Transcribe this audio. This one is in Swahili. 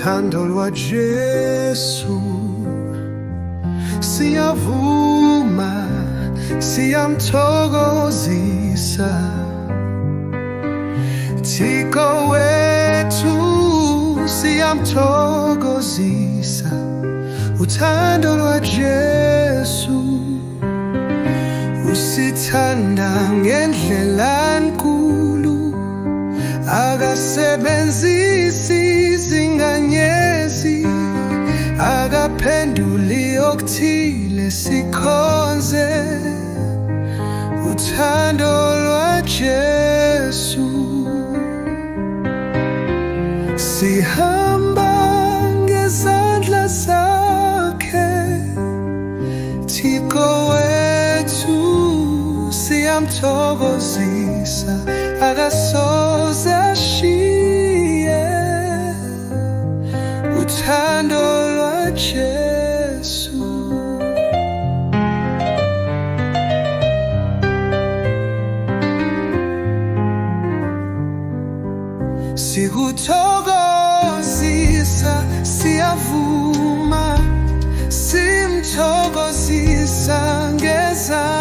uthando lwaJesu. Siyavuma, siyamthokozisa Thixo wethu, siyamthokozisa uthando lwaJesu. Usithanda ngendlela enkulu, akasebenzisi izinganyezi, akaphenduli okuthile sikhonze uthando lwaJesu. Sihamba ngezandla zakhe Thixo wethu, siyamthokozisa akasoze ashiye uthando lwaJesu. Sikuthokozisa, siyavuma, simthokozisa ngezandla